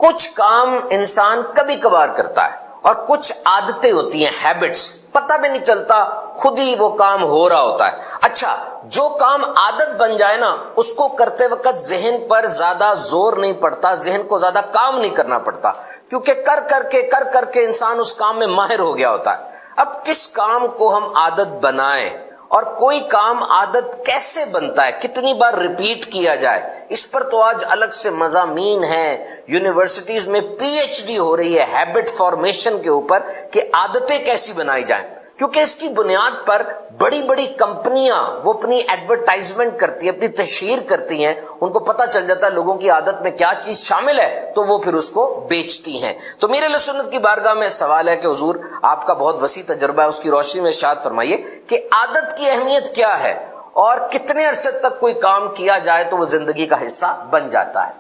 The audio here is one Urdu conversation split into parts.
کچھ کام انسان کبھی کبھار کرتا ہے اور کچھ عادتیں ہوتی ہیں، ہیبٹس، پتہ بھی نہیں چلتا، خود ہی وہ کام ہو رہا ہوتا ہے۔ اچھا، جو کام عادت بن جائے نا، اس کو کرتے وقت ذہن پر زیادہ زور نہیں پڑتا، ذہن کو زیادہ کام نہیں کرنا پڑتا، کیونکہ کر کے انسان اس کام میں ماہر ہو گیا ہوتا ہے۔ اب کس کام کو ہم عادت بنائیں، اور کوئی کام عادت کیسے بنتا ہے، کتنی بار ریپیٹ کیا جائے، اس پر تو آج الگ سے مضامین ہیں، یونیورسٹیز میں پی ایچ ڈی ہو رہی ہے ہیبٹ فارمیشن کے اوپر کہ عادتیں کیسی بنائی جائیں، کیونکہ اس کی بنیاد پر بڑی بڑی کمپنیاں وہ اپنی ایڈورٹائزمنٹ کرتی ہیں، اپنی تشہیر کرتی ہیں، ان کو پتہ چل جاتا ہے لوگوں کی عادت میں کیا چیز شامل ہے، تو وہ پھر اس کو بیچتی ہیں۔ تو میرے اہل سنت کی بارگاہ میں سوال ہے کہ حضور آپ کا بہت وسیع تجربہ ہے، اس کی روشنی میں ارشاد فرمائیے کہ عادت کی اہمیت کیا ہے، اور کتنے عرصے تک کوئی کام کیا جائے تو وہ زندگی کا حصہ بن جاتا ہے؟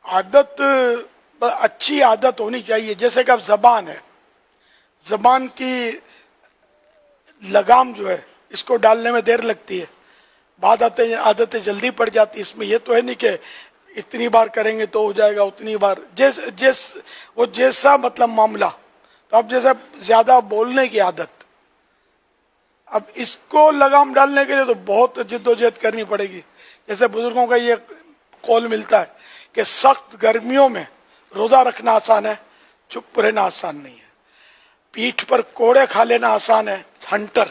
عادت اچھی عادت ہونی چاہیے، جیسے کہ اب زبان ہے، زبان کی لگام جو ہے اس کو ڈالنے میں دیر لگتی ہے، بعض عادتیں جلدی پڑ جاتی، اس میں یہ تو ہے نہیں کہ اتنی بار کریں گے تو ہو جائے گا، اتنی بار وہ جیسا مطلب معاملہ۔ تو اب جیسے زیادہ بولنے کی عادت، اب اس کو لگام ڈالنے کے لیے تو بہت جد و جہد کرنی پڑے گی۔ جیسے بزرگوں کا یہ قول ملتا ہے کہ سخت گرمیوں میں روزہ رکھنا آسان ہے، چپ رہنا آسان نہیں ہے، پیٹھ پر کوڑے کھا لینا آسان ہے، ہنٹر،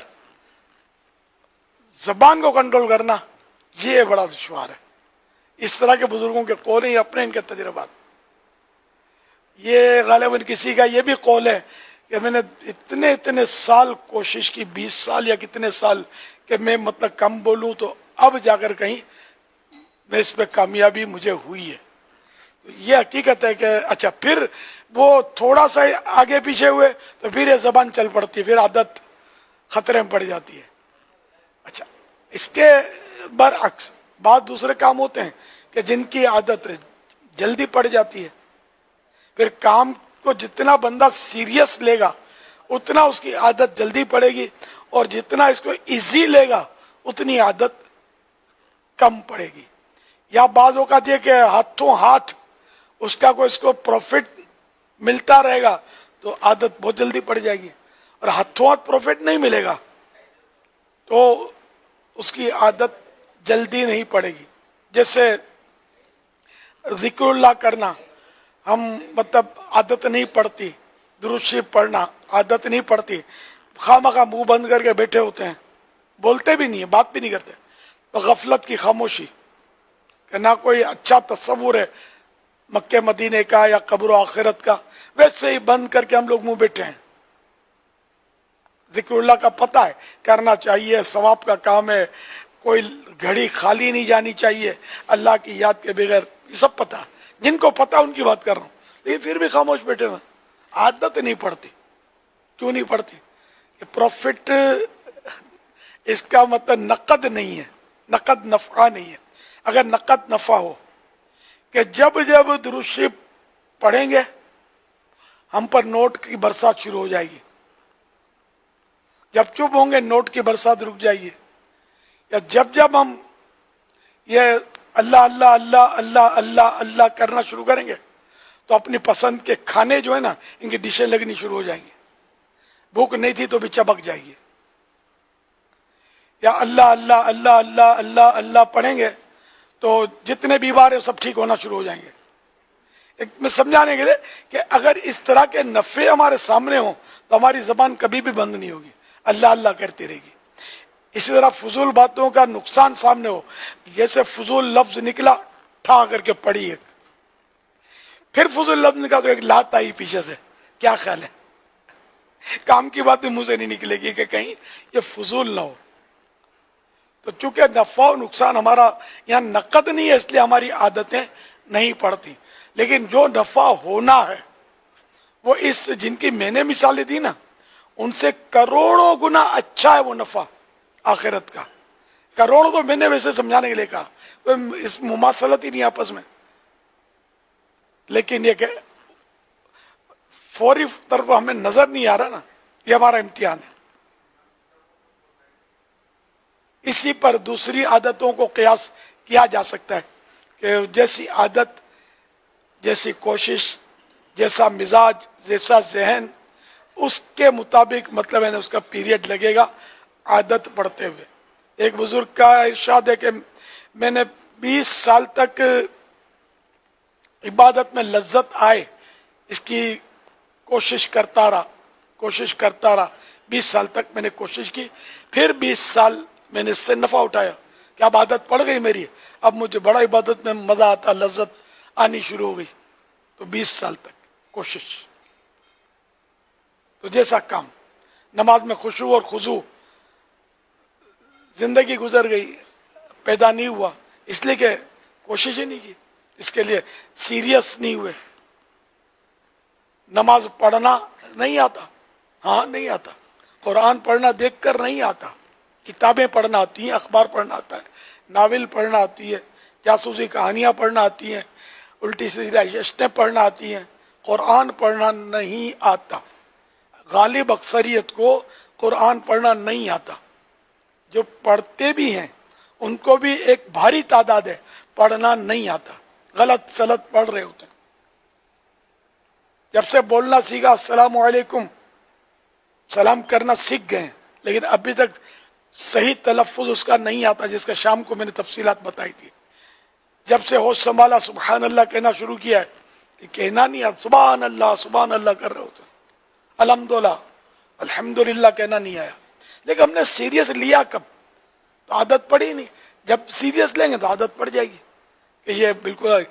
زبان کو کنٹرول کرنا یہ بڑا دشوار ہے۔ اس طرح کے بزرگوں کے قول ہیں، اپنے ان کے تجربات۔ یہ غالباً کسی کا یہ بھی قول ہے کہ میں نے اتنے سال کوشش کی، 20 سال یا کتنے سال، کہ میں مطلب کم بولوں، تو اب جا کر کہیں میں اس پہ کامیابی مجھے ہوئی ہے۔ یہ حقیقت ہے کہ اچھا پھر وہ تھوڑا سا آگے پیچھے ہوئے تو پھر یہ زبان چل پڑتی ہے، پھر عادت خطرے میں پڑ جاتی ہے۔ اچھا، اس کے برعکس بعض دوسرے کام ہوتے ہیں کہ جن کی عادت جلدی پڑ جاتی ہے، پھر کام کو جتنا بندہ سیریس لے گا اتنا اس کی عادت جلدی پڑے گی، اور جتنا اس کو ایزی لے گا اتنی عادت کم پڑے گی۔ یا بعض اوقات یہ کہ ہاتھوں ہاتھ اس کا کوئی اس کو پروفٹ ملتا رہے گا تو عادت بہت جلدی پڑ جائے گی، اور ہاتھوں ہاتھ پروفٹ نہیں ملے گا تو اس کی عادت جلدی نہیں پڑے گی۔ جیسے ذکر اللہ کرنا، ہم مطلب عادت نہیں پڑتی، درود شریف پڑھنا عادت نہیں پڑتی، خواہ منہ بند کر کے بیٹھے ہوتے ہیں، بولتے بھی نہیں ہیں، بات بھی نہیں کرتے، تو غفلت کی خاموشی، کہ نہ کوئی اچھا تصور ہے مکہ مدینے کا یا قبر و آخرت کا، ویسے ہی بند کر کے ہم لوگ منہ بیٹھے ہیں۔ ذکر اللہ کا پتہ ہے کرنا چاہیے، ثواب کا کام ہے، کوئی گھڑی خالی نہیں جانی چاہیے اللہ کی یاد کے بغیر، یہ سب پتہ ہے، جن کو پتہ ان کی بات کر رہا ہوں، لیکن پھر بھی خاموش بیٹھے ہوئے، عادت نہیں پڑتی۔ کیوں نہیں پڑتی؟ کہ پروفٹ اس کا مطلب نقد نہیں ہے، نقد نفع نہیں ہے۔ اگر نقد نفع ہو کہ جب درود شریف پڑھیں گے ہم پر نوٹ کی برسات شروع ہو جائے گی، جب چپ ہوں گے نوٹ کی برسات رک جائے گی، یا جب ہم یہ اللہ اللہ اللہ اللہ اللہ اللہ کرنا شروع کریں گے تو اپنی پسند کے کھانے جو ہے نا ان کی ڈشیں لگنی شروع ہو جائیں گی، بھوک نہیں تھی تو بھی چبک جائے گی۔ یا اللہ اللہ اللہ اللہ اللہ اللہ پڑھیں گے تو جتنے بیمار ہیں سب ٹھیک ہونا شروع ہو جائیں گے۔ میں سمجھانے کے لیے کہ اگر اس طرح کے نفع ہمارے سامنے ہوں تو ہماری زبان کبھی بھی بند نہیں ہوگی، اللہ اللہ کرتی رہے گی۔ اسی طرح فضول باتوں کا نقصان سامنے ہو، جیسے فضول لفظ نکلا ٹھا کر کے پڑھی ایک، پھر فضول لفظ نکلا تو ایک لات آئی پیچھے سے، کیا خیال ہے؟ کام کی بات بھی منہ سے نہیں نکلے گی کہ کہیں یہ فضول نہ ہو۔ تو چونکہ نفع و نقصان ہمارا یہاں نقد نہیں ہے، اس لیے ہماری عادتیں نہیں پڑتی، لیکن جو نفع ہونا ہے وہ اس جن کی میں نے مثالیں دی نا ان سے کروڑوں گنا اچھا ہے وہ نفع آخرت کا۔ کروڑوں تو میں نے ویسے سمجھانے کے لیے کہا، کوئی اس مماثلت ہی نہیں آپس میں، لیکن یہ کہ فوری طرف ہمیں نظر نہیں آ رہا نا، یہ ہمارا امتحان ہے۔ اسی پر دوسری عادتوں کو قیاس کیا جا سکتا ہے کہ جیسی عادت، جیسی کوشش، جیسا مزاج، جیسا ذہن، اس کے مطابق مطلب ہے نا اس کا پیریڈ لگے گا عادت پڑھتے ہوئے. ایک بزرگ کا ارشاد ہے کہ میں نے 20 سال تک عبادت میں لذت آئے اس کی کوشش کرتا رہا 20 سال تک میں نے کوشش کی، پھر 20 سال میں نے اس سے نفع اٹھایا کہ اب عادت پڑ گئی میری، اب مجھے بڑا عبادت میں مزہ آتا، لذت آنی شروع ہو گئی. تو 20 سال تک کوشش. تو جیسا کام، نماز میں خشوع اور خضوع، زندگی گزر گئی، پیدا نہیں ہوا اس لیے کہ کوشش ہی نہیں کی، اس کے لیے سیریس نہیں ہوئے. نماز پڑھنا نہیں آتا، ہاں نہیں آتا. قرآن پڑھنا دیکھ کر نہیں آتا، کتابیں پڑھنا آتی ہیں، اخبار پڑھنا آتا ہے، ناول پڑھنا آتی ہے، جاسوسی کہانیاں پڑھنا آتی ہیں، الٹی سیدھی اشٹیں پڑھنا آتی ہیں. قرآن پڑھنا نہیں آتا. غالب اکثریت کو قرآن پڑھنا نہیں آتا. جو پڑھتے بھی ہیں ان کو بھی ایک بھاری تعداد ہے پڑھنا نہیں آتا، غلط سلط پڑھ رہے ہوتے ہیں. جب سے بولنا سیکھا السلام علیکم، سلام کرنا سیکھ گئے، لیکن ابھی تک صحیح تلفظ اس کا نہیں آتا، جس کا شام کو میں نے تفصیلات بتائی تھی. جب سے ہوش سنبھالا سبحان اللہ کہنا شروع کیا ہے، کہنا نہیں آتا، سبحان اللہ کر رہے ہوتے، الحمدللہ الحمدللہ کہنا نہیں آیا. لیکن ہم نے سیریس لیا کب؟ تو عادت پڑی نہیں. جب سیریس لیں گے تو عادت پڑ جائے گی کہ یہ بالکل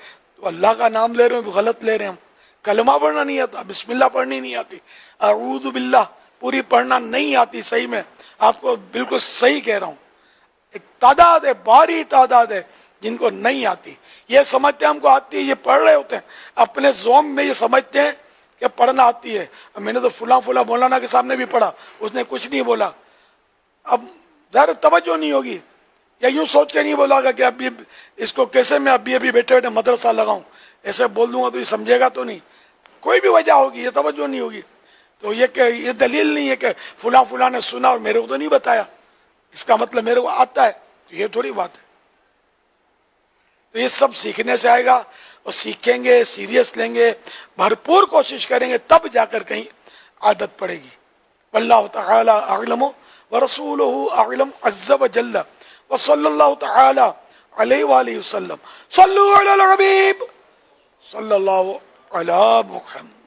اللہ کا نام لے رہے ہیں غلط لے رہے ہیں. ہم کلمہ پڑھنا نہیں آتا، بسم اللہ پڑھنی نہیں آتی، اعوذ باللہ پوری پڑھنا نہیں آتی. صحیح میں آپ کو بالکل صحیح کہہ رہا ہوں. ایک تعداد ہے، بھاری تعداد ہے جن کو نہیں آتی. یہ سمجھتے ہیں ہم کو آتی ہے، یہ پڑھ رہے ہوتے ہیں اپنے زوم میں، یہ سمجھتے ہیں کہ پڑھنا آتی ہے. میں نے تو فلاں مولانا کے سامنے بھی پڑھا، اس نے کچھ نہیں بولا. اب ظاہر توجہ نہیں ہوگی، یا یوں سوچ کے نہیں بولا گا کہ ابھی اس کو کیسے میں ابھی بیٹھے مدرسہ لگاؤں، ایسے بول دوں گا تو یہ سمجھے گا تو نہیں. کوئی بھی وجہ ہوگی، یہ توجہ نہیں ہوگی. تو یہ کہ یہ دلیل نہیں ہے کہ فلاں نے سنا اور میرے کو تو نہیں بتایا، اس کا مطلب میرے کو آتا ہے. تو یہ تھوڑی بات ہے. تو یہ سب سیکھنے سے آئے گا، اور سیکھیں گے، سیریس لیں گے، بھرپور کوشش کریں گے، تب جا کر کہیں عادت پڑے گی. واللہ تعالی اعلم ورسولہ اعلم عز وجل وصلی اللہ تعالی علیہ وآلہ وسلم. صلوا علی الحبیب صلی اللہ علی محمد.